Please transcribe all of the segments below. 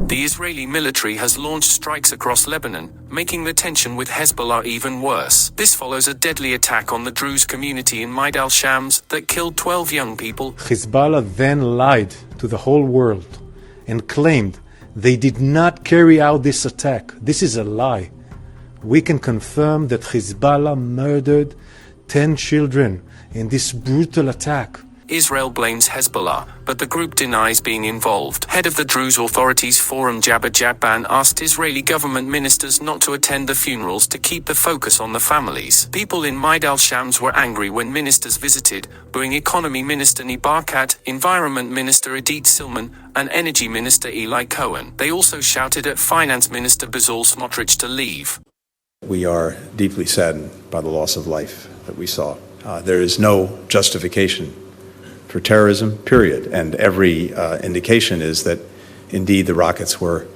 The Israeli military has launched strikes across Lebanon, making the tension with Hezbollah even worse. This follows a deadly attack on the Druze community in Majdal Shams that killed 12 young people. Hezbollah then lied to the whole world and claimed they did not carry out this attack. This is a lie. We can confirm that Hezbollah murdered 10 children in this brutal attack. Israel blames Hezbollah, but the group denies being involved. Head of the Druze Authorities Forum Jabbar Jabban asked Israeli government ministers not to attend the funerals to keep the focus on the families. People in Majdal Shams were angry when ministers visited, booing Economy Minister Nir Barkat, Environment Minister Idit Silman, and Energy Minister Eli Cohen. They also shouted at Finance Minister Bezalel Smotrich to leave. We are deeply saddened by the loss of life that we saw. There is no justification for terrorism, period. And every indication is that indeed the rockets were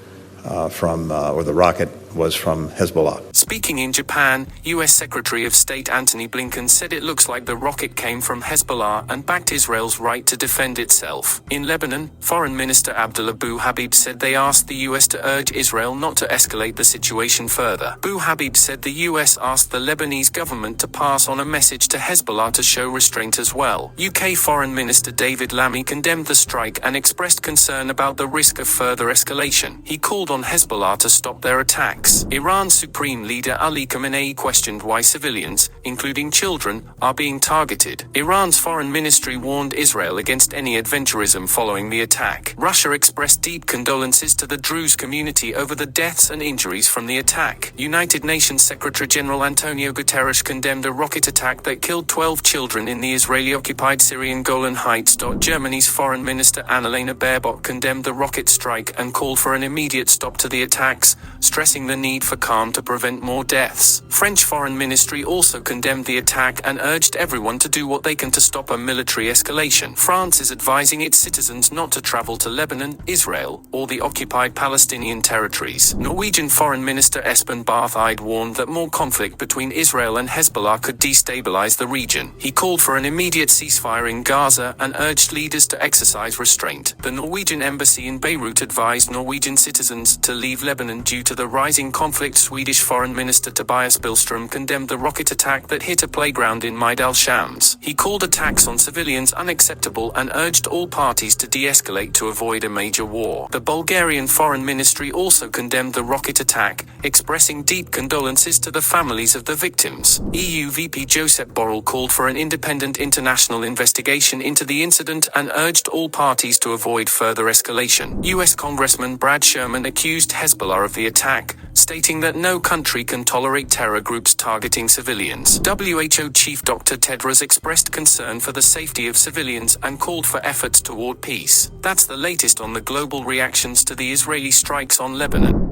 the rocket was from Hezbollah. Speaking in Japan, U.S. Secretary of State Antony Blinken said it looks like the rocket came from Hezbollah and backed Israel's right to defend itself. In Lebanon, Foreign Minister Abdullah Abu Habib said they asked the U.S. to urge Israel not to escalate the situation further. Abu Habib said the U.S. asked the Lebanese government to pass on a message to Hezbollah to show restraint as well. UK Foreign Minister David Lammy condemned the strike and expressed concern about the risk of further escalation. He called on Hezbollah to stop their attacks. Iran's Supreme Leader Ali Khamenei questioned why civilians, including children, are being targeted. Iran's foreign ministry warned Israel against any adventurism following the attack. Russia expressed deep condolences to the Druze community over the deaths and injuries from the attack. United Nations Secretary General Antonio Guterres condemned a rocket attack that killed 12 children in the Israeli-occupied Syrian Golan Heights. Germany's Foreign Minister Annalena Baerbock condemned the rocket strike and called for an immediate stop to the attacks, stressing the need for calm to prevent more deaths. French Foreign Ministry also condemned the attack and urged everyone to do what they can to stop a military escalation. France is advising its citizens not to travel to Lebanon, Israel, or the occupied Palestinian territories. Norwegian Foreign Minister Espen Barth Eide warned that more conflict between Israel and Hezbollah could destabilize the region. He called for an immediate ceasefire in Gaza and urged leaders to exercise restraint. The Norwegian embassy in Beirut advised Norwegian citizens to leave Lebanon due to the rising conflict. Swedish Foreign Minister Tobias Billström condemned the rocket attack that hit a playground in Majdal Shams. He called attacks on civilians unacceptable and urged all parties to de-escalate to avoid a major war. The Bulgarian Foreign Ministry also condemned the rocket attack, expressing deep condolences to the families of the victims. EU VP Josep Borrell called for an independent international investigation into the incident and urged all parties to avoid further escalation. US Congressman Brad Sherman accused Hezbollah of the attack, stating that no country can tolerate terror groups targeting civilians. WHO Chief Dr. Tedros expressed concern for the safety of civilians and called for efforts toward peace. That's the latest on the global reactions to the Israeli strikes on Lebanon.